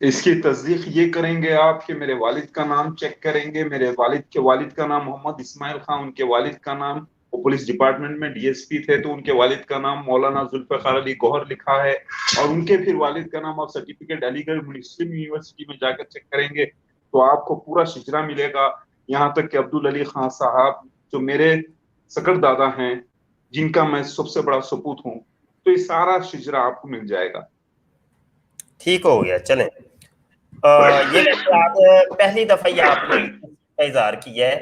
اس کی تصدیق یہ کریں گے آپ کہ میرے والد کا نام چیک کریں گے. میرے والد کا نام محمد اسماعیل خان، ان کے والد کا نام، وہ پولیس ڈپارٹمنٹ میں ڈی ایس پی تھے، تو ان کے والد کا نام مولانا ذوالفقار علی گوہر لکھا ہے. اور ان کے پھر والد کا نام آپ سرٹیفکیٹ علی گڑھ مسلم یونیورسٹی میں جا کر چیک کریں گے تو آپ کو پورا شجرا ملے گا. یہاں تک کہ عبدالعلی خان صاحب جو میرے سکر دادا ہیں، جن کا میں سب سے بڑا سپوت ہوں، تو یہ سارا شجرا آپ کو مل جائے گا. ٹھیک ہو گیا. چلیں یہ آج پہلی دفعہ یہ آپ نے کا اظہار کیا ہے،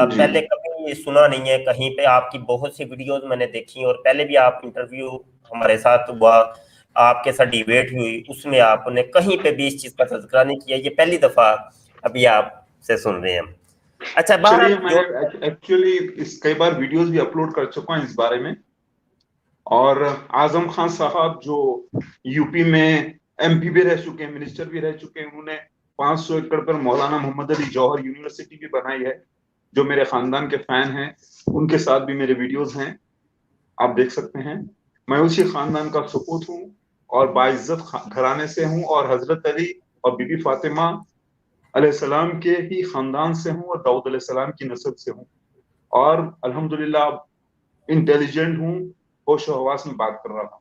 جی پہلے کبھی سنا نہیں ہے کہیں پہ. آپ کی بہت سی ویڈیوز میں نے دیکھی اور پہلے بھی آپ انٹرویو ہمارے ساتھ ہوا، آپ کے ساتھ ڈیبیٹ ہوئی، اس میں آپ نے کہیں پہ بھی اس چیز کا تذکرہ نہیں کیا. یہ پہلی دفعہ ابھی آپ سے سن رہے ہیں ہم. اچھا بہرحال چلیے، میں جو نے ایکچولی کئی بار ویڈیوز بھی اپلوڈ کر چکا ہوں اس بارے میں. اور اعظم خان صاحب جو یو پی میں ایم پی بھی رہ چکے ہیں، منسٹر بھی رہ چکے ہیں، انہوں نے 500 ایکڑ پر مولانا محمد علی جوہر یونیورسٹی بھی بنائی ہے. جو میرے خاندان کے فین ہیں ان کے ساتھ بھی میرے ویڈیوز ہیں، آپ دیکھ سکتے ہیں. میں اسی خاندان کا سپوت ہوں اور باعزت گھرانے سے ہوں، اور حضرت علی اور بی بی فاطمہ علیہ السلام کے ہی خاندان سے ہوں، اور داؤد علیہ السلام کی نسل سے ہوں. اور الحمدللہ انٹیلیجنٹ ہوں، ہوش و حواس میں بات کر رہا ہوں.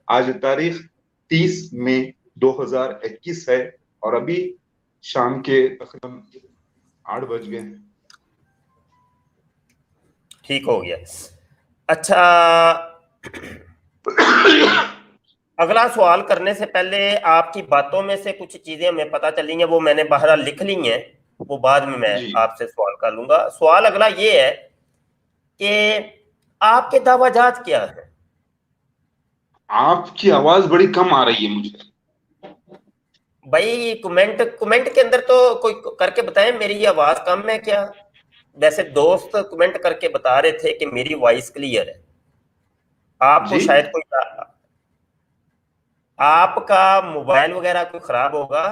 آج تاریخ 30 مئی 2021 ہے اور ابھی شام کے تقریباً 8 بج گئے. ٹھیک ہو گیا. اچھا اگلا سوال کرنے سے پہلے آپ کی باتوں میں سے کچھ چیزیں ہمیں پتہ چلی ہیں، وہ میں نے بہرحال لکھ لی ہیں، وہ بعد میں جی، آپ سے سوال کر لوں گا. سوال اگلا یہ ہے کہ آپ کے دعویٰ جات کیا ہیں؟ آپ کی آواز بڑی کم آ رہی ہے مجھے. بھائی کمنٹ کے اندر تو کوئی کر کے بتائیں میری یہ آواز کم ہے کیا. ویسے دوست کمنٹ کر کے بتا رہے تھے کہ میری وائس کلیئر ہے. آپ کو جی شاید کوئی آپ کا موبائل وغیرہ کوئی خراب ہوگا.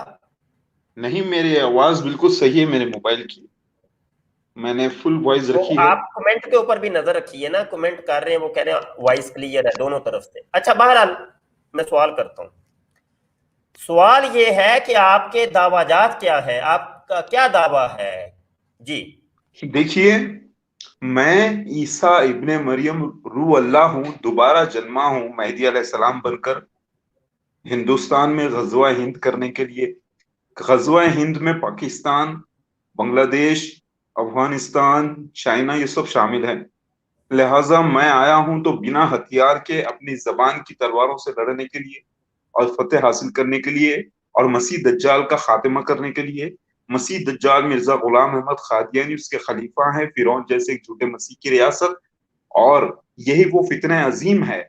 نہیں، میری آواز بالکل صحیح ہے میرے موبائل کی، میں نے فل وائس تو رکھی ہے. آپ کمنٹ کے اوپر بھی نظر رکھیے نا، کمنٹ کر رہے ہیں وہ کہہ رہے ہیں وائس کلیئر ہے دونوں طرف سے. اچھا بہرحال میں سوال کرتا ہوں. سوال یہ ہے کہ آپ کے دعویٰ جات کیا ہے، آپ کا کیا دعویٰ ہے؟ جی دیکھیے، میں عیسیٰ ابن مریم روح اللہ ہوں، دوبارہ جنما ہوں مہدی علیہ السلام بن کر ہندوستان میں غزوہ ہند کرنے کے لیے. غزوہ ہند میں پاکستان، بنگلہ دیش، افغانستان، چائنا یہ سب شامل ہیں. لہٰذا میں آیا ہوں تو بنا ہتھیار کے اپنی زبان کی تلواروں سے لڑنے کے لیے اور فتح حاصل کرنے کے لیے، اور مسیح دجال کا خاتمہ کرنے کے لیے. مسیح دجال مرزا غلام احمد قادیانی اس کے خلیفہ ہیں، فرعون جیسے ایک جھوٹے مسیح کی ریاست. اور یہی وہ فتنہ عظیم ہے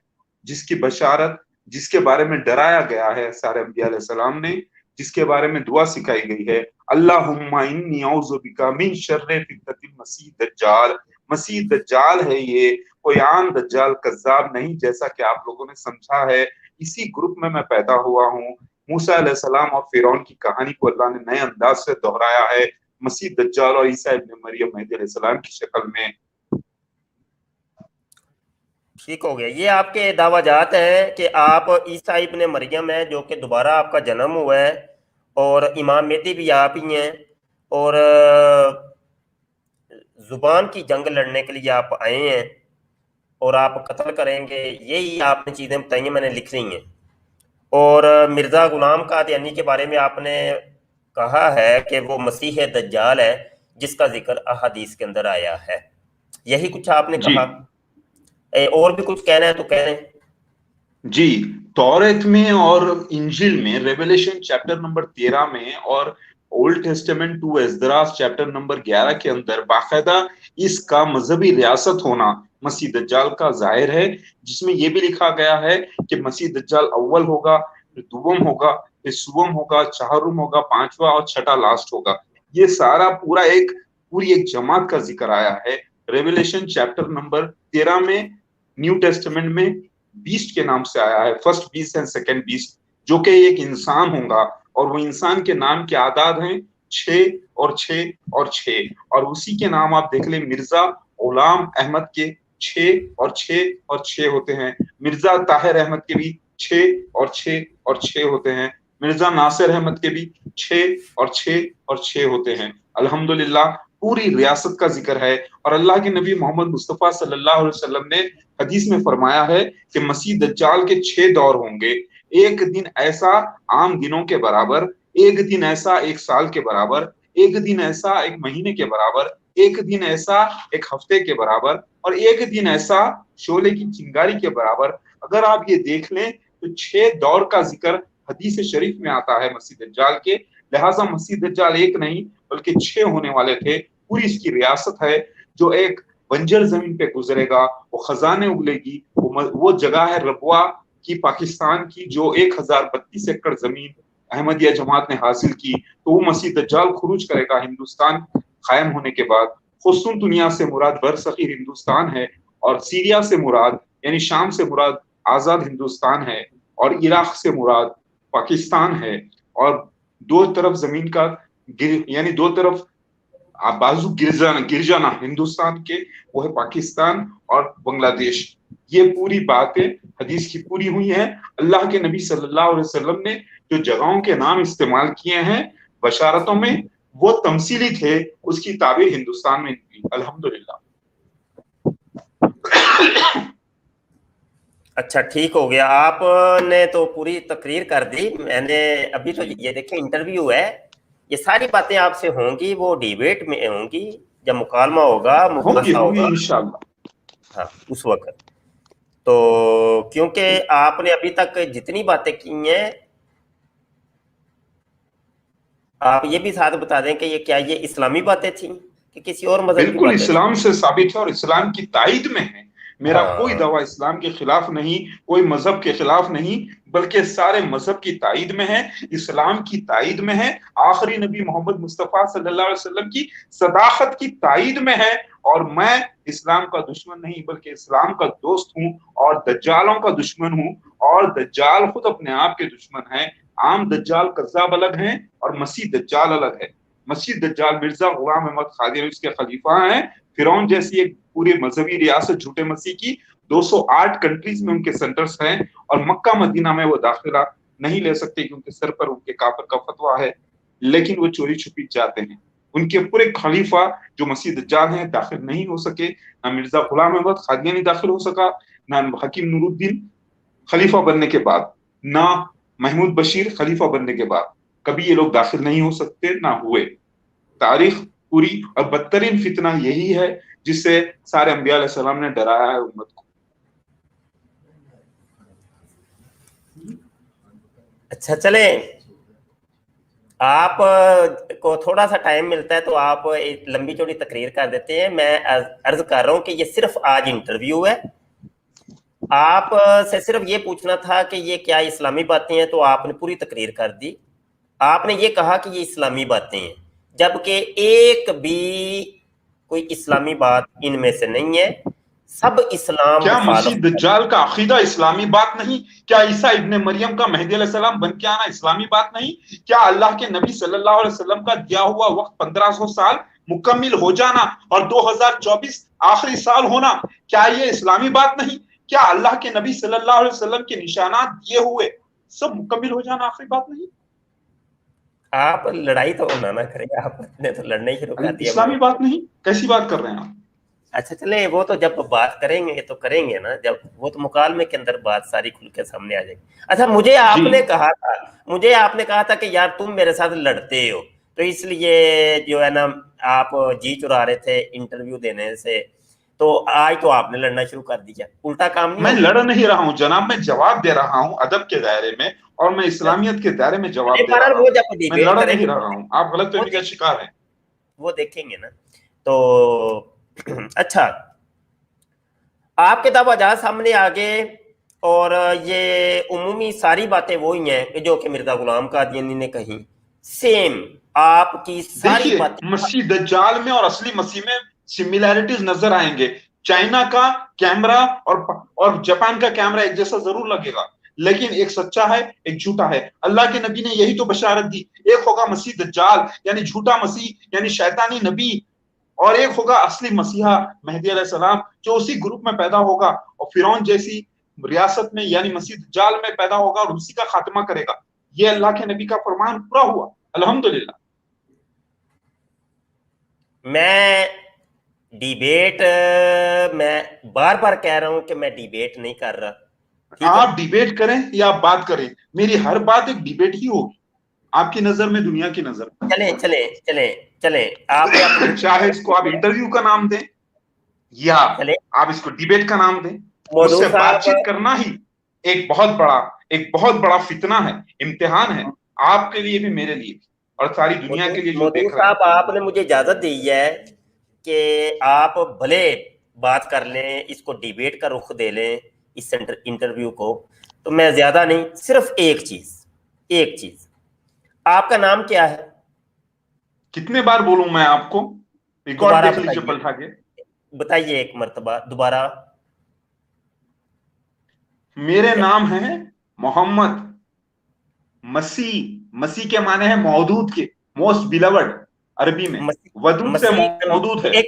جس کی بشارت، جس کے بارے میں ڈرایا گیا ہے سارے انبیاء علیہ السلام نے، جس کے بارے میں دعا سکھائی گئی ہے، اللہم انی اعوذ بک من شر فتنة المسیح دجال. مسیح دجال ہے یہ، کوئی عام دجال کذاب نہیں جیسا کہ آپ لوگوں نے سمجھا ہے. اسی گروپ میں پیدا ہوا ہوں. موسیٰ علیہ السلام اور فرعون کی کہانی کو اللہ نے نئے انداز سے دہرایا ہے مسیح دجال اور عیسیٰ ابن مریم مہدی علیہ السلام کی شکل میں. ٹھیک ہو گیا. یہ آپ کے دعویٰ جات ہیں کہ آپ عیسیٰ ابن مریم ہیں جو کہ دوبارہ آپ کا جنم ہوا ہے، اور امام مہدی بھی آپ ہی ہیں، اور زبان کی جنگ لڑنے کے لیے آپ آئے ہیں اور آپ قتل کریں گے. یہی آپ نے چیزیں بتائی ہیں، میں نے لکھ لی ہیں. اور مرزا غلام قادیانی کے بارے میں آپ نے کہا ہے کہ وہ مسیح دجال ہے جس کا ذکر احادیث کے اندر آیا ہے. یہی کچھ آپ نے جی کہا. اور بھی کچھ کہنا ہے تو کہہ رہے ہیں. جی، توریت میں اور انجیل میں، ریویلیشن چیپٹر نمبر 13 میں، اور Old Testament two Esdras chapter number 11 کے اندر باقاعدہ اس کا مذہبی ریاست ہونا مسیح دجال کا ظاہر ہے، جس میں یہ بھی لکھا گیا ہے کہ مسیح دجال اول ہوگا، پھر دوم ہوگا، پھر سوم ہوگا، چہارم ہوگا، پانچواں اور چھٹا لاسٹ ہوگا. یہ سارا پوری ایک جماعت کا ذکر آیا ہے ریویلیشن چیپٹر نمبر 13 میں. نیو ٹیسٹمنٹ میں بیسٹ کے نام سے آیا ہے، first best and second best, جو کہ ایک انسان ہوگا. اور وہ انسان کے نام کے اعداد ہیں 6 اور 6 اور 6. اور اسی کے نام آپ دیکھ لیں، مرزا غلام احمد کے 6 اور 6 اور 6 ہوتے ہیں، مرزا طاہر احمد کے بھی 6 اور 6 اور 6 ہوتے ہیں. مرزا ناصر احمد کے بھی 6 اور 6 اور 6 ہوتے ہیں. الحمدللہ پوری ریاست کا ذکر ہے. اور اللہ کے نبی محمد مصطفیٰ صلی اللہ علیہ وسلم نے حدیث میں فرمایا ہے کہ مسیح دجال کے 6 دور ہوں گے. ایک دن ایسا عام دنوں کے برابر، ایک دن ایسا ایک سال کے برابر، ایک دن ایسا ایک مہینے کے برابر، ایک دن ایسا ایک ہفتے کے برابر، اور ایک دن ایسا شعلے کی چنگاری کے برابر. اگر آپ یہ دیکھ لیں تو 6 دور کا ذکر حدیث شریف میں آتا ہے مسیح دجال کے. لہٰذا مسیح دجال ایک نہیں بلکہ 6 ہونے والے تھے. پوری اس کی ریاست ہے جو ایک بنجر زمین پہ گزرے گا، وہ خزانے اگلے گی. وہ جگہ ہے ربوا کی، پاکستان کی، جو 1032 ایکڑ زمین احمدیہ جماعت نے حاصل کی. تو وہ مسیح دجال خروج کرے گا ہندوستان قائم ہونے کے بعد. خصوصاً دنیا سے مراد برصغیر ہندوستان ہے، اور سیریا سے مراد یعنی شام سے مراد آزاد ہندوستان ہے، اور عراق سے مراد پاکستان ہے. اور دو طرف زمین کا یعنی دو طرف بازو گرجانا ہندوستان کے وہ ہے پاکستان اور بنگلہ دیش. یہ پوری باتیں حدیث کی پوری ہوئی ہیں. اللہ کے نبی صلی اللہ علیہ وسلم نے جو جگہوں کے نام استعمال کیے ہیں بشارتوں میں، وہ تمثیلی تھے. اس کی تعبیر ہندوستان میں کی. الحمدللہ. اچھا ٹھیک ہو گیا. آپ نے تو پوری تقریر کر دی. میں نے ابھی تو یہ دیکھیں انٹرویو ہے، یہ ساری باتیں آپ سے ہوں گی، وہ ڈیبیٹ میں ہوں گی جب مکالمہ ہوگا، مباحثہ ہوگا انشاءاللہ. ہاں اس وقت. تو کیونکہ آپ نے ابھی تک جتنی باتیں کی ہیں، آپ یہ بھی ساتھ بتا دیں کہ یہ کیا یہ اسلامی باتیں تھیں کہ کسی اور مذہب کی بالکل باتیں؟ اسلام سے ثابت ہے اور اسلام کی تائید میں ہے. میرا کوئی دعویٰ اسلام کے خلاف نہیں، کوئی مذہب کے خلاف نہیں، بلکہ سارے مذہب کی تائید میں ہے، اسلام کی تائید میں ہے، آخری نبی محمد مصطفیٰ صلی اللہ علیہ وسلم کی صداقت کی تائید میں ہے. اور میں اسلام کا دشمن نہیں بلکہ اسلام کا دوست ہوں، اور دجالوں کا دشمن ہوں. اور دجال خود اپنے آپ کے دشمن ہیں. عام دجال کذاب الگ ہیں اور مسیح دجال الگ ہے. مسیح دجال مرزا غلام احمد قادری اس کے خلیفہ ہیں. فرعون جیسی ایک پوری مذہبی ریاست جھوٹے مسیح کی 208 کنٹریز میں ان کے سینٹرز ہیں، اور مکہ مدینہ میں وہ داخلہ نہیں لے سکتے کیونکہ سر پر ان کے کافر کا فتویٰ ہے. لیکن وہ چوری چھپی جاتے ہیں. ان کے پورے خلیفہ جو مسیح دجال ہیں داخل نہیں ہو سکے. نہ مرزا غلام احمد قادیانی داخل ہو سکا، نہ حکیم نور الدین خلیفہ بننے کے بعد، نہ محمود بشیر خلیفہ بننے کے بعد. کبھی یہ لوگ داخل نہیں ہو سکتے، نہ ہوئے. تاریخ پوری. اور بدترین فتنہ یہی ہے جس سے سارے انبیاء علیہ السلام نے ڈرایا ہے امت کو. اچھا چلیں، آپ کو تھوڑا سا ٹائم ملتا ہے تو آپ لمبی چوڑی تقریر کر دیتے ہیں. میں عرض کر رہا ہوں کہ یہ صرف آج انٹرویو ہے. آپ سے صرف یہ پوچھنا تھا کہ یہ کیا اسلامی باتیں ہیں، تو آپ نے پوری تقریر کر دی. آپ نے یہ کہا کہ یہ اسلامی باتیں ہیں، جبکہ ایک بھی کوئی اسلامی بات ان میں سے نہیں ہے. سب اسلام کیا مخالف. مسیح دجال کا عقیدہ اسلامی بات نہیں؟ کیا عیسیٰ ابن مریم کا مہدی علیہ السلام بن کے آنا اسلامی بات نہیں؟ کیا اللہ کے نبی صلی اللہ علیہ وسلم کا دیا ہوا وقت 1500 سال مکمل ہو جانا اور 2024 آخری سال ہونا، کیا یہ اسلامی بات نہیں؟ کیا اللہ کے نبی صلی اللہ علیہ وسلم کے نشانات دیے ہوئے سب مکمل ہو جانا آخری بات نہیں؟ آپ لڑائی تو نہ کریں، آپ نے تو لڑنا ہی شروع کر دیا. اسلامی بات نہیں؟ کیسی بات کر رہے ہیں آپ؟ اچھا چلیں، وہ تو جب بات کریں گے تو کریں گے نا، جب وہ تو مکالمے کے اندر بات ساری کھل کے سامنے آ جائے گی. اچھا مجھے آپ نے کہا تھا کہ یار تم میرے ساتھ لڑتے ہو، تو اس لیے جو ہے نا آپ جی چرا رہے تھے انٹرویو دینے سے. تو آج تو آپ نے لڑنا شروع کر دیا. الٹا کام نہیں. میں لڑ نہیں رہا ہوں جناب، میں جواب دے رہا ہوں ادب کے دائرے میں، اور میں اسلامیت کے دائرے میں جواب دے رہا ہوں. میں لڑ نہیں رہا ہوں. آپ غلط فہمی کا شکار ہیں. وہ دیکھیں گے نا. تو اچھا، آپ کے دعویٰ جات سامنے آگے، اور یہ عمومی ساری باتیں وہی ہیں جو کہ مرزا غلام قادیانی نے کہیں. سیم آپ کی ساری باتیں. مسیح دجال میں اور اصلی مسیح میں سملیرٹیز نظر آئیں گے. چائنا کا کیمرہ اور جاپان کا کیمرہ ایک جیسا ضرور لگے گا، لیکن ایک سچا ہے ایک جھوٹا ہے. اللہ کے نبی نے یہی تو بشارت دی. ایک ہوگا مسیح دجال یعنی جھوٹا مسیح یعنی شیطانی نبی، اور ایک ہوگا اصلی مسیحا مہدی علیہ السلام جو اسی گروپ میں پیدا ہوگا اور فرعون جیسی ریاست میں یعنی مسیح دجال میں پیدا ہوگا اور اسی کا خاتمہ کرے گا. یہ اللہ کے نبی کا فرمان پورا ہوا الحمدللہ. میں ڈیبیٹ میں بار بار کہہ رہا ہوں کہ میں ڈیبیٹ نہیں کر رہا. آپ ڈیبیٹ کریں یا بات کریں, میری ہر بات ایک ڈیبیٹ ہی ہوگی آپ کی نظر میں, دنیا کی نظر میں. چلیں آپ چاہے اس کو آپ انٹرویو کا نام دیں یا آپ اس کو ڈیبیٹ کا نام دیں, اس سے بات چیت کرنا ہی ایک بہت بڑا فتنہ ہے, امتحان ہے آپ کے لیے بھی, میرے لیے بھی, اور ساری دنیا کے لیے جو دیکھ رہے ہیں. آپ نے مجھے اجازت دی ہے کہ آپ بھلے بات کر لیں, اس کو ڈیبیٹ کا رخ دے لیں اس انٹرویو کو, تو میں زیادہ نہیں, صرف ایک چیز, آپ کا نام کیا ہے؟ کتنے بار بولوں میں آپ کو؟ ریکارڈ دیکھ لیجیے پلٹا کے. بتائیے ایک مرتبہ دوبارہ. میرے نام ہے محمد مسیح کے معنی ہے مودود کے, موسٹ بیلوڈ عربی میں, ودود سے مودود ہے,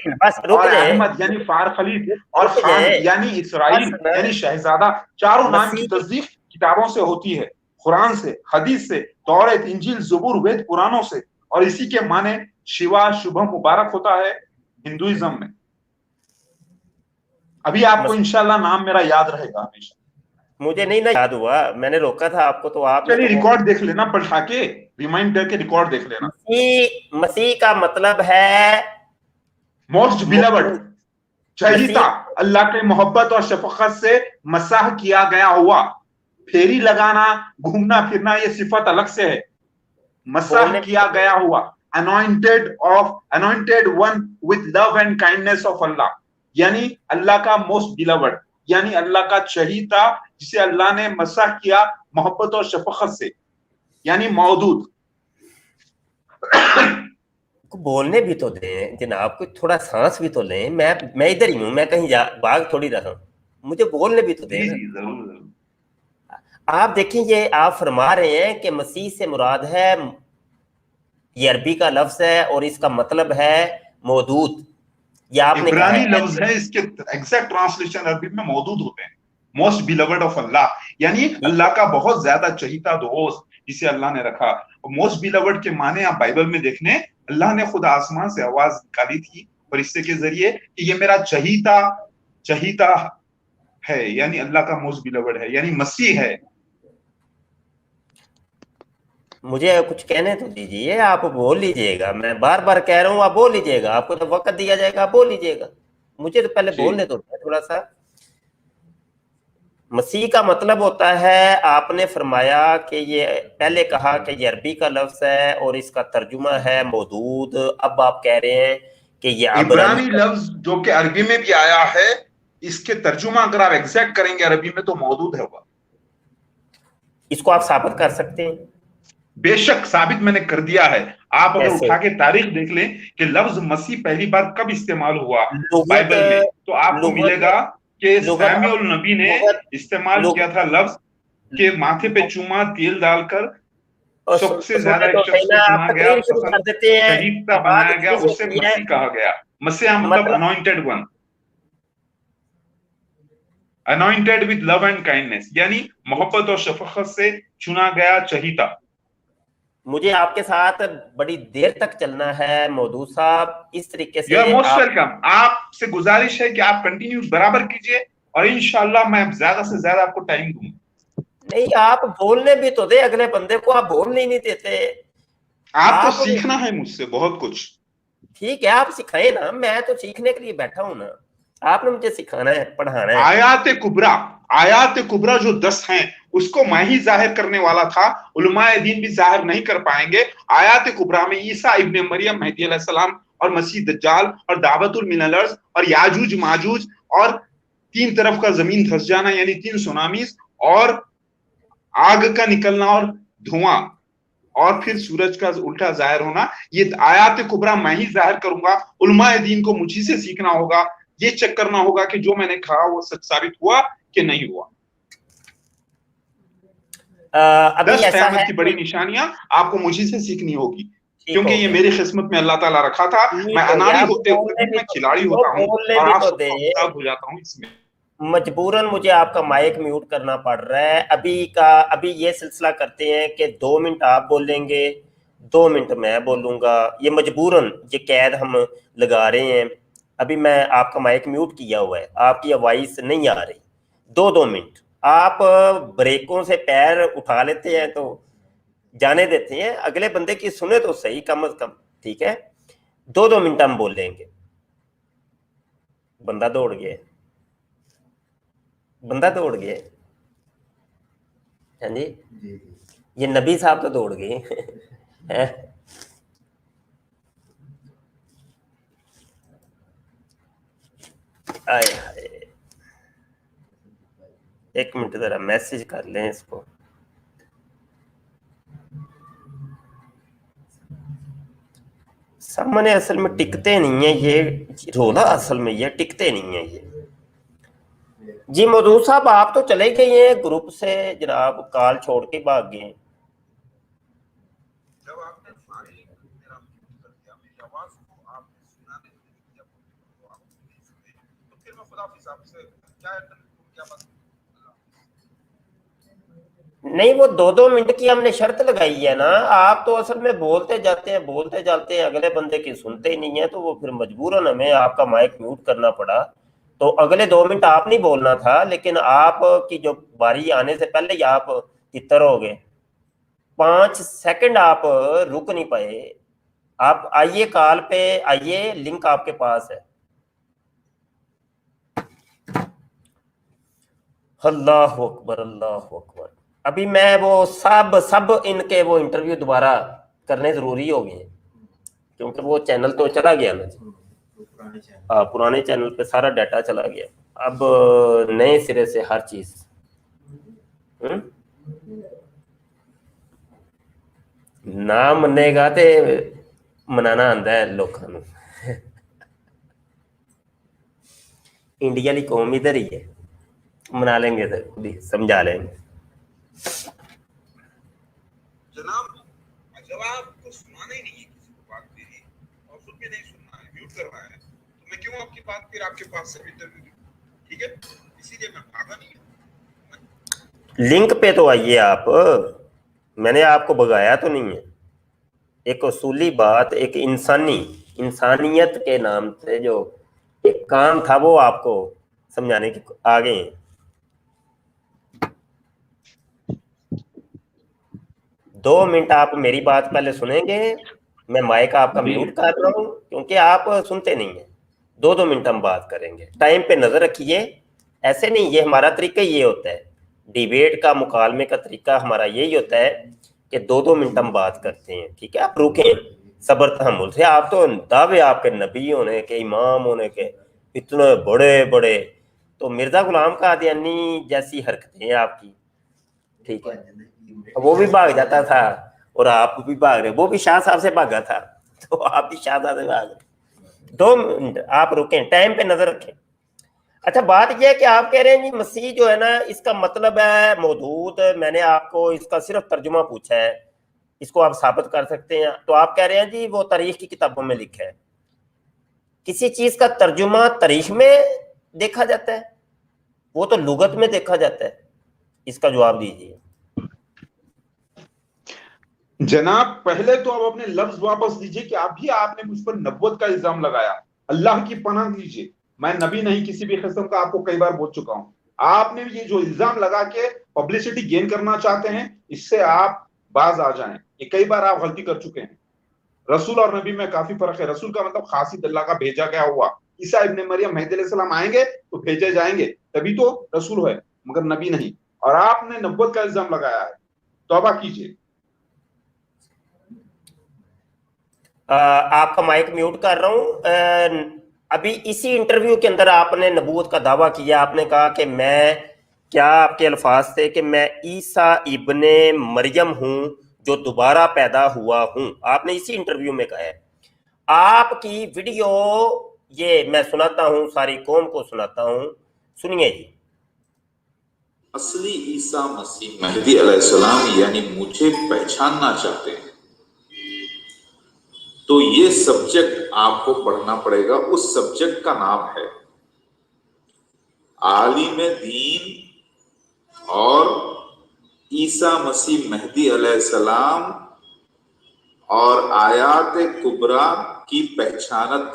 اور احمد یعنی فار خلید, اور خان یعنی اسرائیل یعنی شہزادہ. چاروں نام کی تصدیق کتابوں سے ہوتی ہے, قرآن سے, حدیث سے, تورات, انجیل, زبور, وید, پرانوں سے, اور اسی کے معنی شیوا, شبھم, مبارک ہوتا ہے ہندوازم میں. ابھی آپ کو انشاءاللہ نام میرا یاد رہے گا ہمیشہ. مجھے نہیں نا یاد ہوا, میں نے روکا تھا آپ کو, تو آپ چلیے ریکارڈ دیکھ لینا پلٹا کے, ریمائنڈ کر کے ریکارڈ دیکھ لینا. مسیح کا مطلب ہے موسٹ بیلوڈ, چہیتا, اللہ کے محبت اور شفقت سے مسح کیا گیا ہوا. پھیری لگانا, گھومنا پھرنا, یہ صفت الگ سے ہے. مسح کیا گیا ہوا, anointed one with love and kindness of Allah, یعنی اللہ کا موسٹ بیلوڈ, یعنی اللہ کا چہیتا جسے اللہ نے مسح کیا محبت اور شفقت سے, یعنی مودود. بولنے بھی تو دیں جناب, کو تھوڑا سانس بھی تو لیں. میں ادھر ہی ہوں, میں کہیں باغ تھوڑی رہا ہوں, مجھے بولنے بھی تو دیں. ضرور. آپ دیکھیں, یہ آپ فرما رہے ہیں کہ مسیح سے مراد ہے, یہ عربی کا لفظ ہے اور اس کا مطلب ہے مودود. یہ آپ نے عبرانی لفظ ہے, اس کے ایگزیکٹ ٹرانسلیشن عربی میں مودود ہوتے ہیں. موسٹ بیلوڈ آف اللہ, یعنی اللہ کا بہت زیادہ چہیتا دوست جسے اللہ نے رکھا. موسٹ بیلوڈ کے معنی آپ بائبل میں دیکھنے, اللہ نے خود آسمان سے آواز نکالی تھی فرشتے کے ذریعے کہ یہ میرا چہیتا ہے, یعنی اللہ کا موسٹ بیلوڈ ہے, یعنی مسیح ہے. مجھے کچھ کہنے تو دیجیے, آپ بول لیجئے گا. میں بار بار کہہ رہا ہوں, آپ بول لیجئے گا, آپ کو جب وقت دیا جائے گا آپ بول لیجئے گا. مجھے تو پہلے بولنے تو تھوڑا سا. مسیح کا مطلب ہوتا ہے, آپ نے فرمایا کہ یہ پہلے کہا کہ یہ عربی کا لفظ ہے اور اس کا ترجمہ ہے مودود. اب آپ کہہ رہے ہیں کہ یہ عبرانی لفظ جو کہ عربی میں بھی آیا ہے, اس کے ترجمہ اگر آپ ایگزیکٹ کریں گے عربی میں تو مودود ہے ہوگا. اس کو آپ ثابت کر سکتے ہیں؟ بے شک ثابت میں نے کر دیا ہے. آپ اگر اٹھا کے تاریخ دیکھ لیں کہ لفظ مسیح پہلی بار کب استعمال ہوا بائبل میں, تو آپ کو ملے گا کہ سیموئیل نبی نے استعمال کیا تھا لفظ کہ ماتھے پہ چوما تیل ڈال کر سب سے زیادہ ایک شخص کو چنا گیا, شہیدتا بنایا گیا, اسے مسیح کہا گیا. مسیح مطلب anointed one, anointed with love and kindness, یعنی محبت اور شفقت سے چنا گیا چہیتا. مجھے آپ کے ساتھ بڑی دیر تک چلنا ہے مودود صاحب, اس طریقے سے. You are most welcome. آپ سے گزارش ہے کہ آپ کنٹینیو برابر کیجئے, اور انشاءاللہ میں زیادہ سے زیادہ آپ کو ٹائم دوں. نہیں, آپ بولنے بھی تو دے اگلے بندے کو, آپ بولنے ہی نہیں دیتے. آپ کو سیکھنا ہے مجھ سے بہت کچھ. ٹھیک ہے, آپ سکھائیں نا, میں تو سیکھنے کے لیے بیٹھا ہوں نا, آپ نے مجھے سکھانا ہے, پڑھانا ہے. آیات کبرا جو 10 ہیں اس کو میں ہی ظاہر کرنے والا تھا, علماء دین بھی ظاہر نہیں کر پائیں گے. آیات کبرا میں عیسیٰ ابن مریم, مہدی علیہ السلام, اور مسیح دجال, اور دعوت من الارض, اور یاجوج ماجوج, اور 3 طرف کا زمین دھس جانا یعنی 3 سونامیز, اور آگ کا نکلنا اور دھواں, اور پھر سورج کا الٹا ظاہر ہونا, یہ آیات کبرا میں ہی ظاہر کروں گا. علماء دین کو مجھ سے سیکھنا ہوگا, یہ چیک کرنا ہوگا کہ جو میں نے کہا وہ سچ ثابت ہوا کہ نہیں ہوا. 10 قیامت کی بڑی نشانیاں آپ کو مجھے سے سیکھنی ہوگی, کیونکہ یہ میری قسمت میں اللہ تعالیٰ رکھا تھا. میں انانی ہوتے ہوئے بھی میں کھلاڑی ہوتا ہوں, اور آپ سب ہو جاتا ہوں اس میں. مجبوراً مجھے آپ کا مائک میوٹ کرنا پڑ رہا ہے. ابھی یہ سلسلہ کرتے ہیں کہ 2 منٹ آپ بولیں گے 2 منٹ میں بولوں گا. یہ مجبوراً یہ قید ہم لگا رہے ہیں. ابھی میں آپ کا مائک میوٹ کیا ہوا ہے, آپ کی وائس نہیں آ رہی. 2 منٹ آپ بریکوں سے پیر اٹھا لیتے ہیں تو جانے دیتے ہیں, اگلے بندے کی سنے تو صحیح کم از کم. ٹھیک ہے, 2 منٹ ہم بول لیں گے. بندہ دوڑ گیا, ہاں جی, یہ نبی صاحب تو دوڑ گئے. آئے ہائے, 1 منٹ ذرا میسج کر لیں اس کو. سامنے اصل میں ٹکتے نہیں ہیں یہ رولا, اصل میں یہ ٹکتے نہیں ہیں یہ. جی مودود صاحب آپ تو چلے گئے ہیں گروپ سے جناب, کال چھوڑ کے بھاگ گئے ہیں. جب آپ نے فائل میرا کر دیا, میری آواز کو آپ نے سنا نہیں دیا, تو پھر میں خدا حافظ آپ سے کیا بات. نہیں, وہ 2 منٹ کی ہم نے شرط لگائی ہے نا. آپ تو اصل میں بولتے جاتے ہیں اگلے بندے کی سنتے ہی نہیں ہیں, تو وہ پھر مجبوراً ہمیں آپ کا مائک میوٹ کرنا پڑا. تو اگلے 2 منٹ آپ نہیں بولنا تھا, لیکن آپ کی جو باری آنے سے پہلے ہی آپ تتر ہو گئے. 5 سیکنڈ آپ رک نہیں پائے. آپ آئیے کال پہ آئیے, لنک آپ کے پاس ہے. اللہ اکبر, اللہ اکبر. ابھی میں وہ سب ان کے وہ انٹرویو دوبارہ کرنے ضروری ہو گئے, کیونکہ وہ چینل تو چلا گیا نا. پرانے چینل پہ سارا ڈیٹا چلا گیا. اب نئے سرے سے ہر چیز. نہ منے گا تے منانا آندا ہے لوکاں نوں. انڈیا کی قوم ادھر ہی ہے, منا لیں گے خود ہی سمجھا لیں گے. جناب جب آپ کو سنانا ہی نہیں ہے کسی کو بات میری, اور خود بھی نہیں سننا ہے, میوٹ کرنا ہے, تو میں کیوں آپ کی بات پھر آپ کے پاس سے انٹرویو دوں. ٹھیک ہے, اسی لیے میں بھاگا نہیں ہوں. لنک پہ تو آئیے آپ, میں نے آپ کو بگایا تو نہیں ہے. ایک اصولی بات, ایک انسانیت کے نام سے جو ایک کام تھا وہ آپ کو سمجھانے کے آگے ہیں. 2 منٹ آپ میری بات پہلے سنیں گے, میں مائک آپ کا میوٹ کر رہا ہوں کیونکہ آپ سنتے نہیں ہیں. 2 منٹ ہم بات کریں گے, ٹائم پہ نظر رکھیے. ایسے نہیں, یہ ہمارا طریقہ یہ ہوتا ہے, ڈیبیٹ کا مکالمے کا طریقہ ہمارا یہی ہوتا ہے کہ 2 منٹ ہم بات کرتے ہیں. ٹھیک ہے, آپ روکیں صبر تحمل سے. آپ تو دعوے آپ کے نبی ہونے کے, امام ہونے کے اتنے بڑے بڑے, تو مرزا غلام قادیانی جیسی حرکتیں ہیں آپ کی. ٹھیک ہے, وہ بھی بھاگ جاتا تھا اور آپ بھی بھاگ رہے, وہ بھی شاہ صاحب سے بھاگا تھا تو آپ بھی شاہ صاحب سے بھاگ رہے. 2 منٹ آپ رکیں, ٹائم پہ نظر رکھیں. اچھا بات یہ ہے کہ آپ کہہ رہے ہیں جی مسیح جو ہے نا, اس کا مطلب ہے مودود, میں نے آپ کو اس کا صرف ترجمہ پوچھا ہے, اس کو آپ ثابت کر سکتے ہیں. تو آپ کہہ رہے ہیں جی وہ تاریخ کی کتابوں میں لکھا ہے. کسی چیز کا ترجمہ تاریخ میں دیکھا جاتا ہے, وہ تو لغت میں دیکھا جاتا ہے. اس کا جواب دیجیے. جناب پہلے تو آپ اپنے لفظ واپس لیجئے کہ ابھی آپ نے مجھ پر نبوت کا الزام لگایا. اللہ کی پناہ دیجئے, میں نبی نہیں کسی بھی قسم کا, آپ کو کئی بار بول چکا ہوں. آپ نے یہ جو الزام لگا کے پبلسٹی گین کرنا چاہتے ہیں, اس سے آپ باز آ جائیں. یہ کئی بار آپ غلطی کر چکے ہیں. رسول اور نبی میں کافی فرق ہے. رسول کا مطلب خاصی اللہ کا بھیجا گیا ہوا. عیسیٰ ابن مریم مہدی علیہ السلام آئیں گے تو بھیجے جائیں گے, تبھی تو رسول ہے, مگر نبی نہیں. اور آپ نے نبوت کا الزام لگایا ہے, توبہ کیجئے. آپ کا مائک میوٹ کر رہا ہوں. ابھی اسی انٹرویو کے اندر آپ نے نبوت کا دعویٰ کیا. آپ نے کہا کہ میں, کیا آپ کے الفاظ تھے کہ میں عیسیٰ ابن مریم ہوں جو دوبارہ پیدا ہوا ہوں. آپ نے اسی انٹرویو میں کہا ہے. آپ کی ویڈیو یہ میں سناتا ہوں, ساری قوم کو سناتا ہوں, سنیے جی. اصلی عیسیٰ مسیح مہدی علیہ السلام یعنی مجھے پہچاننا چاہتے ہیں تو یہ سبجیکٹ آپ کو پڑھنا پڑے گا. اس سبجیکٹ کا نام ہے عالم دین اور عیسیٰ مسیح مہدی علیہ السلام اور آیات کبریٰ کی پہچانت.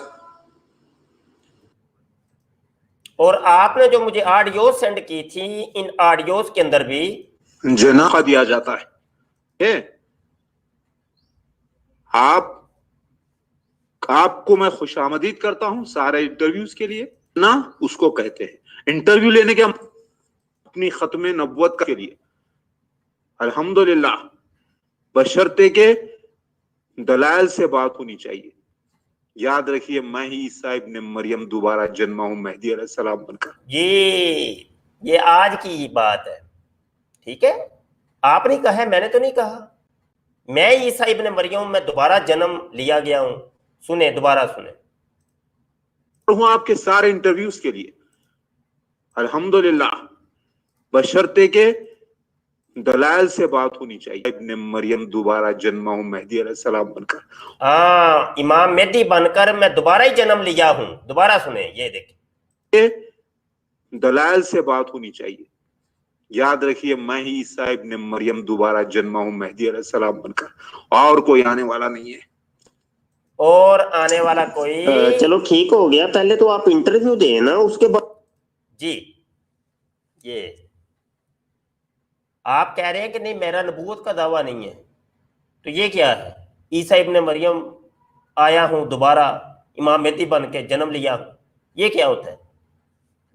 اور آپ نے جو مجھے آڈیوز سینڈ کی تھی، ان آڈیوز کے اندر بھی جناح دیا جاتا ہے. آپ کو میں خوش آمدید کرتا ہوں سارے انٹرویوز کے لیے نا، اس کو کہتے ہیں انٹرویو لینے کے اپنی ختم نبوت کے لیے. الحمدللہ بشرطے کے دلائل سے بات ہونی چاہیے. یاد رکھیے میں ہی عیسیٰ ابن مریم دوبارہ جنما ہوں مہدی علیہ السلام بن کر. یہ آج کی بات ہے، ٹھیک ہے؟ آپ نے کہا ہے، میں نے تو نہیں کہا. میں عیسیٰ ابن مریم میں دوبارہ جنم لیا گیا ہوں. سنیں، دوبارہ سنیں. ہوں آپ کے سارے انٹرویوز کے لیے. الحمدللہ بشرطے کے دلائل سے بات ہونی چاہیے. ابن مریم دوبارہ جنما ہوں مہدی علیہ السلام بن کر. امام مہدی بن کر میں دوبارہ ہی جنم لیا ہوں. دوبارہ سنیں، یہ دیکھیں. دلائل سے بات ہونی چاہیے. یاد رکھیے میں ہی عیسیٰ ابن مریم دوبارہ جنما ہوں مہدی علیہ السلام بن کر، اور کوئی آنے والا نہیں ہے. اور آنے والا کوئی چلو ٹھیک ہو گیا، پہلے تو آپ انٹرویو دیں نا، اس کے بعد. جی یہ آپ کہہ رہے ہیں کہ نہیں میرا نبوت کا دعویٰ نہیں ہے، تو یہ کیا ہے؟ عیسیٰ ابن مریم آیا ہوں دوبارہ، امام مہدی بن کے جنم لیا ہوں، یہ کیا ہوتا ہے؟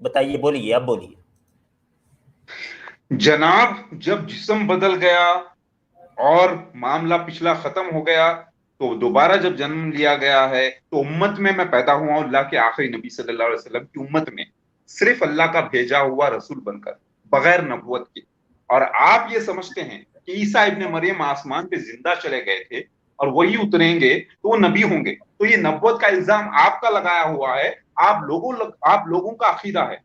بتائیے، بولیے، اب بولیے. جناب جب جسم بدل گیا اور معاملہ پچھلا ختم ہو گیا تو دوبارہ جب جنم لیا گیا ہے تو امت میں پیدا ہوا ہوں، اللہ کے آخری نبی صلی اللہ علیہ وسلم کی امت میں، صرف اللہ کا بھیجا ہوا رسول بن کر، بغیر نبوت کے. اور آپ یہ سمجھتے ہیں کہ عیسیٰ ابن مریم آسمان پہ زندہ چلے گئے تھے اور وہی اتریں گے تو وہ نبی ہوں گے. تو یہ نبوت کا الزام آپ کا لگایا ہوا ہے، آپ لوگوں کا عقیدہ ہے،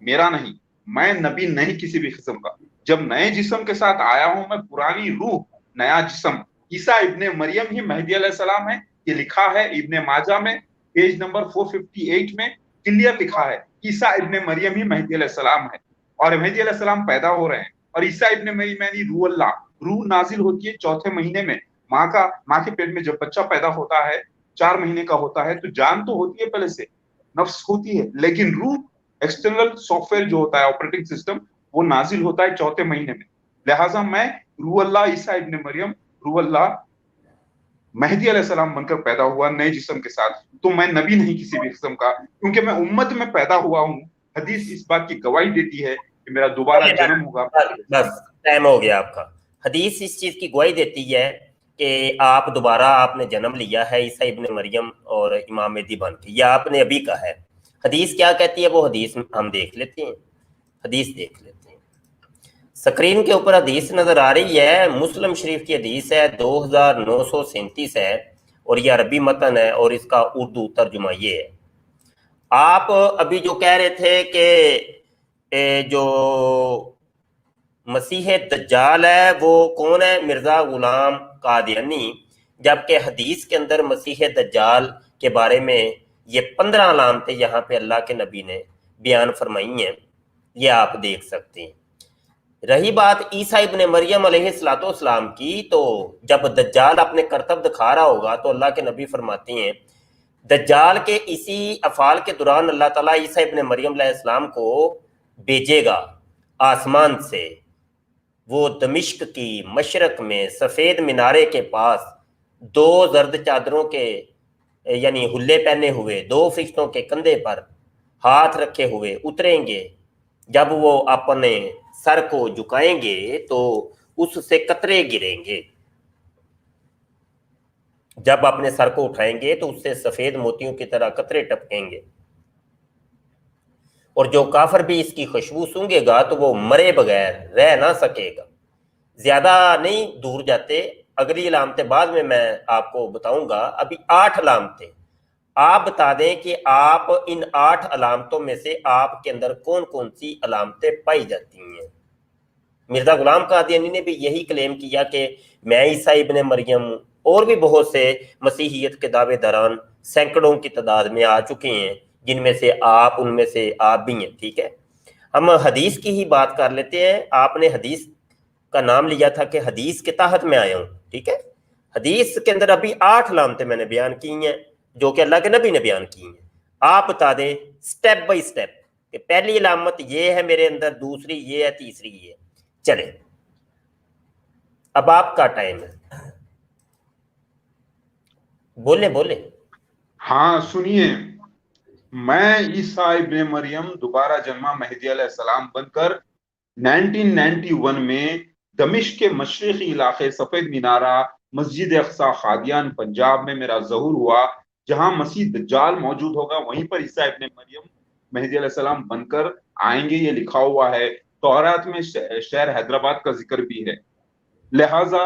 میرا نہیں. میں نبی نہیں کسی بھی قسم کا. جب نئے جسم کے ساتھ آیا ہوں میں، پرانی روح نیا جسم. عیسیٰ ابن مریم ہی مہدی علیہ السلام ہے، یہ لکھا ہے ابن ماجہ میں پیج نمبر 458 میں کلیئر لکھا ہے. عیسیٰ ابن مریم ہی مہدی علیہ السلام ہے اور مہدی علیہ السلام پیدا ہو رہے ہیں. اور عیسیٰ ابن مریم یعنی روح اللہ، روح نازل ہوتی ہے چوتھے مہینے میں. ماں کے پیٹ میں جب بچہ پیدا ہوتا ہے 4 مہینے کا ہوتا ہے تو جان تو ہوتی ہے پہلے سے، نفس ہوتی ہے، لیکن روح ایکسٹرنل سافٹ ویئر جو ہوتا ہے آپریٹنگ سسٹم وہ نازل ہوتا ہے چوتھے مہینے میں. لہٰذا میں روح اللہ عیسیٰ ابن مریم روح اللہ مہدی علیہ السلام بن کر پیدا ہوا نئے جسم کے ساتھ. تو میں نبی نہیں کسی بھی قسم کا، کیونکہ میں امت میں پیدا ہوا ہوں. حدیث اس بات کی گواہی دیتی ہے کہ میرا دوبارہ جنم ہوگا. بس ٹائم ہو گیا آپ کا. حدیث اس چیز کی گواہی دیتی ہے کہ آپ دوبارہ آپ نے جنم لیا ہے عیسیٰ ابن مریم اور امام مہدی بن کے. یہ آپ نے ابھی کہا ہے. حدیث کیا کہتی ہے وہ حدیث ہم دیکھ لیتے ہیں. حدیث دیکھ لیتے ہیں. سکرین کے اوپر حدیث نظر آ رہی ہے، مسلم شریف کی حدیث ہے، 2937 ہے، اور یہ عربی متن ہے اور اس کا اردو ترجمہ یہ ہے. آپ ابھی جو کہہ رہے تھے کہ جو مسیح دجال ہے وہ کون ہے؟ مرزا غلام قادیانی. جبکہ حدیث کے اندر مسیح دجال کے بارے میں یہ 15 علامتیں یہاں پہ اللہ کے نبی نے بیان فرمائی ہیں، یہ آپ دیکھ سکتے ہیں. رہی بات عیسیٰ ابن مریم علیہ السلام کی، تو جب دجال اپنے کرتب دکھا رہا ہوگا تو اللہ کے نبی فرماتے ہیں دجال کے اسی افعال کے دوران اللہ تعالیٰ عیسیٰ ابن مریم علیہ السلام کو بھیجے گا آسمان سے. وہ دمشق کی مشرق میں سفید مینارے کے پاس 2 زرد چادروں کے یعنی حلے پہنے ہوئے 2 فرشتوں کے کندھے پر ہاتھ رکھے ہوئے اتریں گے. جب وہ اپنے سر کو جھکائیں گے تو اس سے قطرے گریں گے. جب اپنے سر کو اٹھائیں گے تو اس سے سفید موتیوں کی طرح قطرے ٹپکیں گے. اور جو کافر بھی اس کی خوشبو سونگے گا تو وہ مرے بغیر رہ نہ سکے گا. زیادہ نہیں دور جاتے، اگلی علامتیں بعد میں آپ کو بتاؤں گا. ابھی 8 علامتیں آپ بتا دیں کہ آپ ان 8 علامتوں میں سے آپ کے اندر کون کون سی علامتیں پائی جاتی ہیں. مرزا غلام قادیانی نے بھی یہی کلیم کیا کہ میں عیسیٰ ابن مریم، اور بھی بہت سے مسیحیت کے دعوے داران سینکڑوں کی تعداد میں آ چکے ہیں، جن میں سے آپ ان میں سے آپ بھی ہیں. ٹھیک ہے، ہم حدیث کی ہی بات کر لیتے ہیں. آپ نے حدیث کا نام لیا تھا کہ حدیث کے تحت میں آیا ہوں. ٹھیک ہے, حدیث کے اندر ابھی 8 علامتیں میں نے بیان کی ہیں جو کہ اللہ کے نبی نے بیان کی ہیں. آپ بتا دیں سٹیپ بائی سٹیپ کہ پہلی علامت یہ ہے میرے اندر, دوسری یہ ہے, تیسری یہ ہے. چلیں اب آپ کا ٹائم ہے, بولے بولے. ہاں سنیے, میں عیسیٰ ابن مریم دوبارہ جنمہ مہدی علیہ السلام بن کر 1991 میں دمشق کے مشرقی علاقے سفید مینارہ مسجد اقصی قادیان پنجاب میں میرا ظہور ہوا, جہاں مسیح دجال موجود ہوگا وہیں پر عیسیٰ ابن مریم مہدی علیہ السلام بن کر آئیں گے. یہ لکھا ہوا ہے تورات میں, شہر حیدرآباد کا ذکر بھی ہے. لہٰذا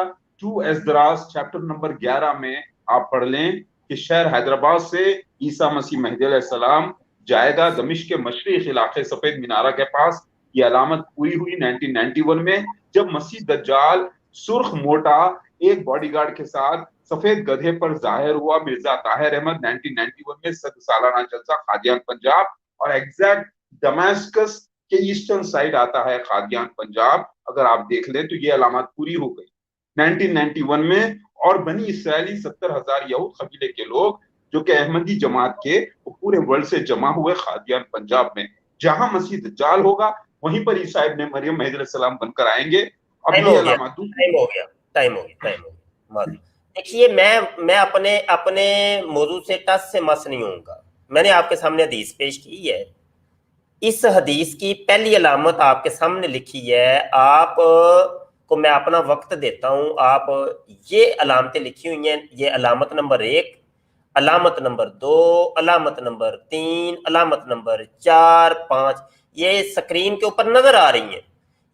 2 اسدراس چیپٹر نمبر 11 میں آپ پڑھ لیں کہ شہر حیدرآباد سے عیسیٰ مسیح مہدی علیہ السلام جائے گا دمشق کے مشرق علاقے سفید مینارہ کے پاس. یہ علامت پوری ہوئی 1991 میں جب مسیح دجال سرخ موٹا ایک باڈی گارڈ کے ساتھ سفید گدھے پر ظاہر ہوا. مرزا طاہر احمد 1991 میں 100 سالانہ جلسہ قادیان پنجاب, اور ایگزیکٹ دمشقس کے ایسٹرن سائڈ آتا ہے قادیان پنجاب. اگر آپ دیکھ لیں تو یہ علامات پوری ہو گئی 1991 میں. اور بنی اسرائیلی 70,000 یہود قبیلے کے لوگ جو کہ احمدی جماعت کے, وہ پورے ورلڈ سے جمع ہوئے قادیان پنجاب میں. جہاں مسیح دجال ہوگا وہیں پر عیسیٰ ابن مریم مہدی علیہ السلام بن کر آئیں گے. اب یہ علامات ٹائم ہو گیا. دیکھیے میں اپنے موضوع سے ٹس سے مس نہیں ہوں گا. میں نے آپ کے سامنے حدیث پیش کی ہے. اس حدیث کی پہلی علامت آپ کے سامنے لکھی ہے. آپ کو میں اپنا وقت دیتا ہوں. آپ یہ علامتیں لکھی ہوئی ہیں, یہ علامت نمبر 1, علامت نمبر 2, علامت نمبر 3, علامت نمبر 4, 5, یہ سکرین کے اوپر نظر آ رہی ہیں.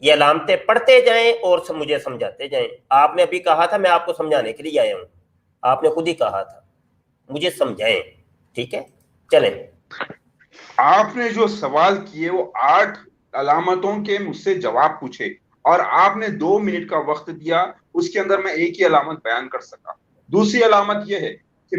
یہ علامتیں پڑھتے جائیں اور مجھے سمجھاتے جائیں. آپ نے ابھی کہا تھا میں آپ کو سمجھانے کے لیے آیا ہوں, آپ نے خود ہی کہا تھا مجھے سمجھائیں. ٹھیک ہے, چلیں. آپ نے جو سوال کیے وہ 8 علامتوں کے مجھ سے جواب پوچھے, اور آپ نے 2 منٹ کا وقت دیا, اس کے اندر میں ایک ہی علامت بیان کر سکا. دوسری علامت یہ ہے کہ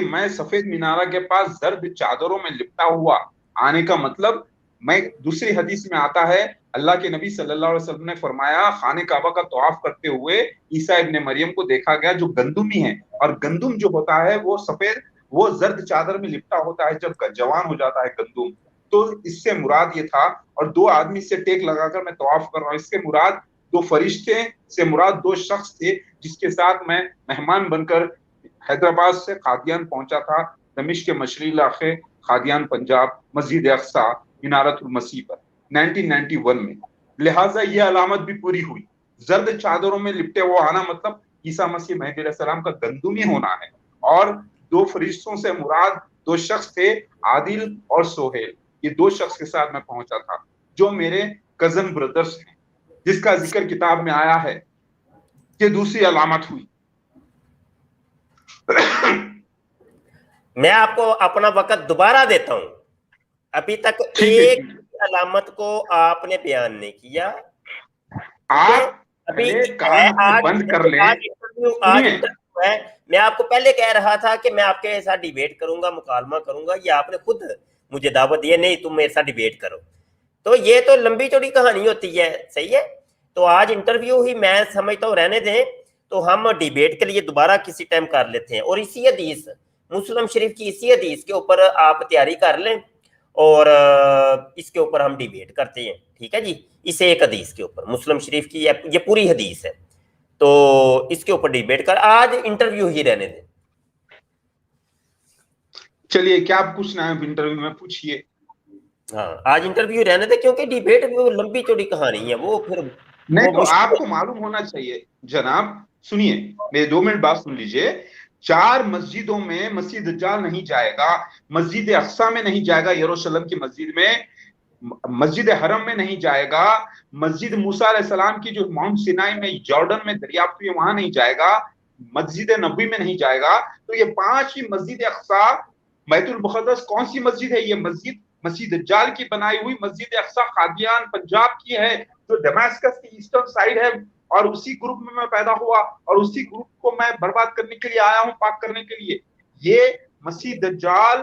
میں سفید مینارہ کے پاس زرد چادروں میں لپٹا ہوا آنے کا مطلب, میں دوسری حدیث میں آتا ہے اللہ کے نبی صلی اللہ علیہ وسلم نے فرمایا خانہ کعبہ کا طواف کرتے ہوئے عیسیٰ ابن مریم کو دیکھا گیا جو گندمی ہے, اور گندم جو ہوتا ہے وہ سفید, وہ زرد چادر میں لپٹا ہوتا ہے جب جوان ہو جاتا ہے گندم. تو اس سے مراد یہ تھا, اور 2 آدمی سے ٹیک لگا کر میں طواف کر رہا ہوں, اس سے مراد 2 فرشتے سے مراد 2 شخص تھے جس کے ساتھ میں مہمان بن کر حیدرآباد سے قادیان پہنچا تھا, دمشق کے مشرقی علاقے قادیان پنجاب مسجد اقصی مینارۃ المسیح پر 1991 میں. لہٰذا یہ علامت بھی پوری ہوئی. زرد چادروں میں لپٹے وہ آنا مطلب عیسیٰ مسیح مہدی علیہ السلام کا گندمی ہونا ہے, اور 2 فرشتوں سے مراد 2 شخص تھے عادل اور سہیل. یہ 2 شخص کے ساتھ میں پہنچا تھا جو میرے کزن بردرز ہیں, جس کا ذکر کتاب میں آیا ہے. یہ دوسری علامت ہوئی. میں آپ کو اپنا وقت دوبارہ دیتا ہوں. ابھی تک ایک علامت کو آپ نے بیان نہیں کیا. آپ بند کر لیں. میں آپ کو پہلے کہہ رہا تھا کہ میں آپ کے ساتھ ڈیبیٹ کروں گا, مکالمہ کروں گا. یہ آپ نے خود مجھے دعوت دی, نہیں تم میرے ساتھ ڈیبیٹ کرو. تو یہ تو لمبی چوڑی کہانی ہوتی ہے, صحیح ہے. تو آج انٹرویو ہی میں سمجھتا ہوں رہنے دیں, تو ہم ڈیبیٹ کے لیے دوبارہ کسی ٹائم کر لیتے ہیں. اور اسی حدیث مسلم شریف کی اسی حدیث کے اوپر آپ تیاری کر لیں, اور اس کے اوپر ہم ڈیبیٹ کرتے ہیں. ٹھیک ہے جی, اس ایک حدیث کے اوپر مسلم شریف کی یہ پوری حدیث ہے, تو اس کے اوپر ڈیبیٹ کر. آج انٹرویو ہی رہنے دیں. چلیے, کیا آپ پوچھنا ہے انٹرویو میں پوچھیے. ہاں, آج انٹرویو رہنے دیں کیونکہ ڈیبیٹ وہ لمبی چوڑی کہانی ہے, وہ پھر نہیں تو آپ کو معلوم ہونا چاہیے. جناب سنیے, میرے 2 منٹ بات سن لیجئے. 4 مسجدوں میں مسیح دجال نہیں جائے گا. مسجد اقصی میں نہیں جائے گا, یروشلم کی مسجد میں, مسجد حرم میں نہیں جائے گا, مسجد موسیٰ علیہ السلام کی جو ماؤنٹ سینائی میں جارڈن میں دریافت ہوئی وہاں نہیں جائے گا, مسجد نبوی میں نہیں جائے گا. تو یہ 5 ہی مسجد اقصی, بیت المقدس کون سی مسجد ہے؟ یہ مسجد مسیح دجال کی بنائی ہوئی مسجد اقصی قادیان پنجاب کی ہے, جو دمشقس کی ایسٹرن سائڈ ہے. اور اسی گروپ میں پیدا ہوا, اور اسی گروپ کو میں برباد کرنے کے لیے آیا ہوں, پاک کرنے کے لیے. یہ مسیح دجال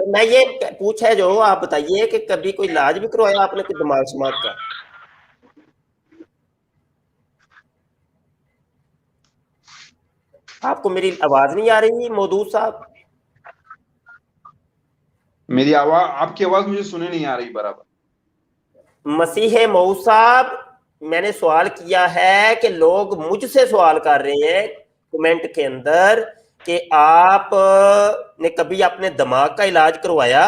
تو میں یہ پوچھا جو آپ بتائیے کہ کبھی کوئی علاج بھی کروایا آپ نے کوئی دماغ شماغ کا؟ آپ کو میری آواز نہیں آ رہی مودود صاحب؟ میری آواز، آپ کی آواز مجھے سنے نہیں آ رہی برابر. مسیح موعود صاحب، میں نے سوال کیا ہے کہ لوگ مجھ سے سوال کر رہے ہیں کمنٹ کے اندر کہ آپ نے کبھی اپنے دماغ کا علاج کروایا؟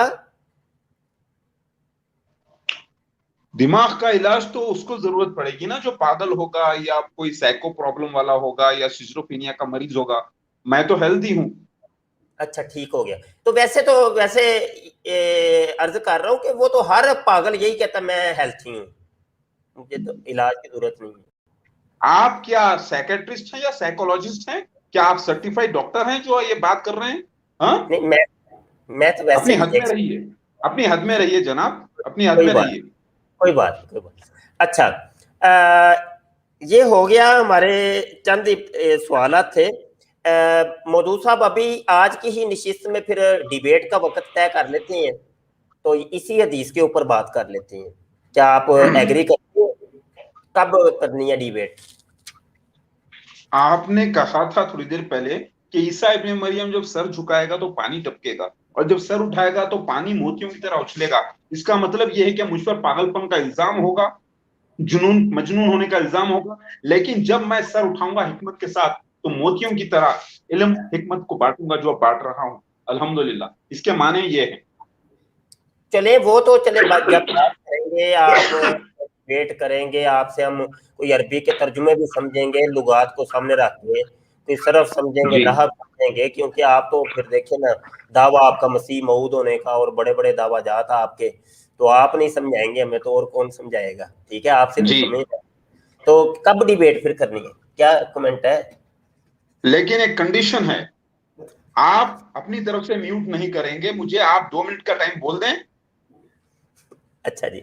دماغ کا علاج تو اس کو ضرورت پڑے گی نا جو پاگل ہوگا یا کوئی سائیکو پرابلم والا ہوگا یا سیزوفرینیا کا مریض ہوگا. میں تو ہیلدی ہوں. اچھا ٹھیک ہو گیا. تو ویسے عرض کر رہا ہوں کہ وہ تو ہر پاگل یہی کہتا میں ہیلتھی ہوں، مجھے تو علاج کی ضرورت نہیں ہے. آپ کیا سائیکیٹرسٹ ہیں یا سائیکولوجسٹ ہیں؟ کیا آپ سرٹیفائڈ ڈاکٹر ہیں جو یہ بات کر رہے ہیں؟ ہاں، نہیں، میں تو ویسے اپنی ہی حد میں رہیے، اپنی حد میں رہیے جناب، اپنی حد میں رہیے. کوئی بات. اچھا، یہ ہو گیا ہمارے چند سوالات تھے. مودود صاحب ابھی آج کی ہی نشست میں پھر ڈیبیٹ کا وقت طے کر لیتے ہیں، تو اسی حدیث کے اوپر بات کر لیتے ہیں. کیا آپ ایگری کرتے ہیں؟ کب کرنی ہے ڈیبیٹ؟ آپ نے کہا تھا تھوڑی دیر پہلے کہ عیسیٰ ابن مریم جب سر جھکائے گا تو پانی ٹپکے گا، اور جب سر اٹھائے گا تو پانی موتیوں کی طرح اچھلے گا. اس کا مطلب یہ ہے کہ مجھ پر پاگل پن کا الزام ہوگا، جنون مجنون ہونے کا الزام ہوگا، لیکن جب میں سر اٹھاؤں گا حکمت کے ساتھ تو موتیوں کی طرح علم حکمت کو بانٹوں گا جو اب بانٹ رہا ہوں الحمدللہ. اس کے معنی یہ ہے. چلے وہ تو چلے جب بات کریں گے، آپ ویٹ کریں گے، آپ سے ہم کوئی عربی کے ترجمے بھی سمجھیں گے، لغات کو سامنے رکھ کے کوئی صرف سمجھیں گے، جی نحو سمجھیں گے، کیونکہ آپ تو پھر دیکھیں نا دعویٰ آپ کا مسیح موعود ہونے کا اور بڑے بڑے دعویٰ جات آپ کے، تو آپ نہیں سمجھائیں گے ہمیں تو اور کون سمجھائے گا؟ ٹھیک ہے، آپ سے تو جی، سمجھ گا. تو کب ڈیبیٹ پھر کرنی ہے؟ کیا کمنٹ ہے؟ لیکن ایک کنڈیشن ہے، آپ اپنی طرف سے میوٹ نہیں کریں گے. مجھے آپ 2 منٹ کا ٹائم بول دیں اچھا جی.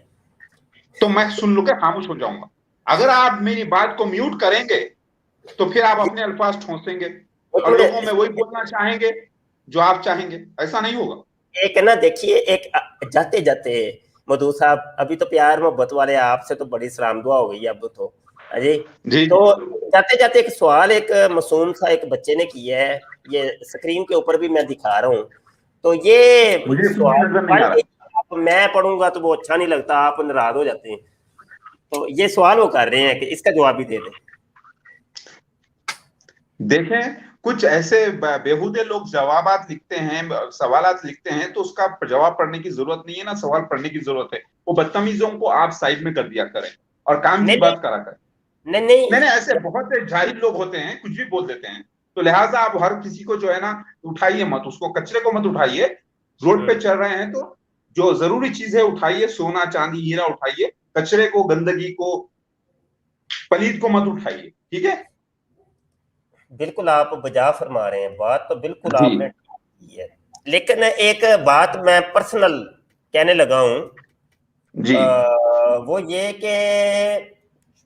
تو میں سن لوں کے خاموش ہو جاؤں گا. اگر آپ میری بات کو میوٹ کریں گے تو پھر آپ اپنے الفاظ ٹھونسیں گے اور لوگوں میں وہی بولنا چاہیں گے جو آپ چاہیں گے. ایسا نہیں ہوگا. ایک نا دیکھیے، ایک جاتے جاتے مودود صاحب، ابھی تو پیار محبت والے آپ سے تو بڑی سلام دعا ہو گئی اب تو جی. جی تو جاتے جاتے ایک سوال ایک معصوم سا ایک بچے نے کیا ہے، یہ سکرین کے اوپر بھی میں دکھا رہا ہوں. تو یہ مجھے کچھ بھی سوال نظر نہیں آ رہا. میں پڑھوں گا تو وہ اچھا نہیں لگتا، آپ ناراض ہو جاتے ہیں. تو یہ سوال وہ کر رہے ہیں کہ اس کا جواب بھی دے دیں. دیکھیں، کچھ ایسے بیہودے لوگ جوابات لکھتے ہیں، سوالات لکھتے ہیں، تو اس کا جواب پڑھنے کی ضرورت نہیں ہے نا سوال پڑھنے کی ضرورت ہے. وہ بدتمیزوں کو آپ سائڈ میں کر دیا کریں اور کام کی بات کرا کریں. نہیں، ایسے بہت سے جاہل لوگ ہوتے ہیں، کچھ بھی بول دیتے ہیں. تو لہٰذا آپ ہر کسی کو جو ہے نا اٹھائیے مت، اس کو کچرے کو مت اٹھائیے. روڈ پہ چل رہے ہیں تو جو ضروری چیزیں اٹھائیے، سونا چاندی ہیرا اٹھائیے، کچرے کو گندگی کو پلید کو مت اٹھائیے. ٹھیک ہے؟ بالکل آپ بجا فرما رہے ہیں، بات تو بالکل جی آپ نے کی ہے. لیکن ایک بات میں پرسنل کہنے لگا ہوں، جی وہ یہ کہ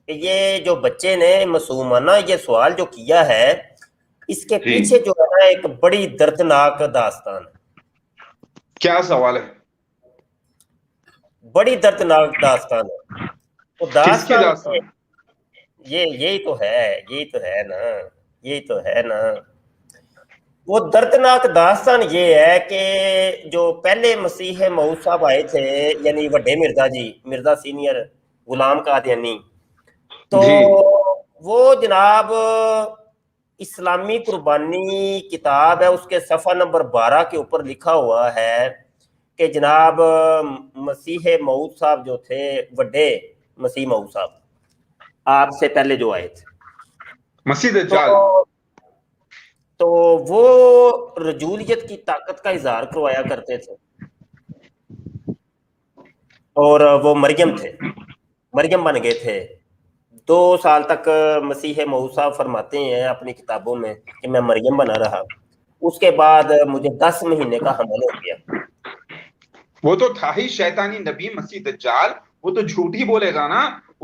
یہ جو بچے نے معصومانہ یہ سوال جو کیا ہے، اس کے جی پیچھے جو ہے نا ایک بڑی دردناک داستان ہے. کیا سوال ہے؟ بڑی دردناک داستان ہے. تو کس کی داستان داستان؟ یہی تو ہے نا. وہ دردناک داستان یہ ہے کہ جو پہلے مسیح موعود صاحب آئے تھے، یعنی وڈے مرزا جی، مرزا سینئر غلام قادیانی، تو جی وہ جناب اسلامی قربانی کتاب ہے، اس کے صفحہ نمبر 12 کے اوپر لکھا ہوا ہے کہ جناب مسیح موعود صاحب جو تھے، وڈے مسیح موعود صاحب آپ سے پہلے جو آئے تھے، مسیح دجال، تو وہ رجولیت کی طاقت کا اظہار کروایا کرتے تھے، اور وہ مریم تھے، مریم بن گئے تھے. 2 سال تک مسیح موعود صاحب فرماتے ہیں اپنی کتابوں میں کہ میں مریم بنا رہا. اس کے بعد مجھے 10 مہینے کا حمل ہو گیا. وہ تو تھا ہی شیطانی نبی مسیح دجال. وہ تو جھوٹ ہی بولے گا نا.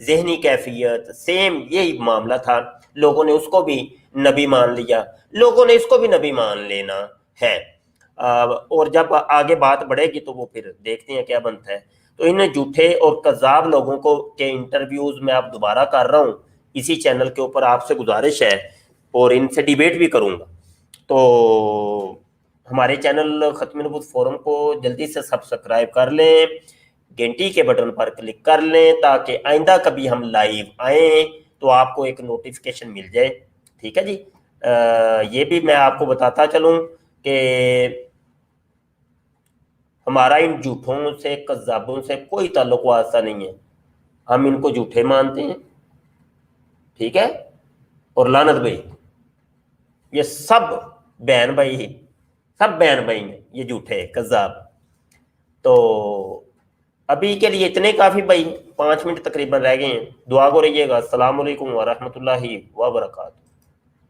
ذہنی کیفیت سیم یہی معاملہ تھا. لوگوں نے اس کو بھی نبی مان لیا, لوگوں نے اس کو بھی نبی مان لینا ہے. اور جب آگے بات بڑھے گی تو وہ پھر دیکھتے ہیں کیا بنتا ہے. تو ان جھوٹے اور کذاب لوگوں کو کے انٹرویوز میں آپ دوبارہ کر رہا ہوں اسی چینل کے اوپر, آپ سے گزارش ہے, اور ان سے ڈیبیٹ بھی کروں گا. تو ہمارے چینل ختم نبوت فورم کو جلدی سے سبسکرائب کر لیں, گھنٹی کے بٹن پر کلک کر لیں تاکہ آئندہ کبھی ہم لائیو آئیں تو آپ کو ایک نوٹیفیکیشن مل جائے. ٹھیک ہے جی. یہ بھی میں آپ کو بتاتا چلوں کہ ہمارا ان جھوٹوں سے کذابوں سے کوئی تعلق واسطہ نہیں ہے, ہم ان کو جھوٹے مانتے ہیں. ٹھیک ہے. اور لعنت بھائی یہ سب بہن بھائی ہیں, یہ جھوٹے کذاب. تو ابھی کے لیے اتنے کافی بھائی, 5 منٹ تقریباً رہ گئے ہیں. دعا کو رہیے گا. السلام علیکم ورحمۃ اللہ وبرکاتہ.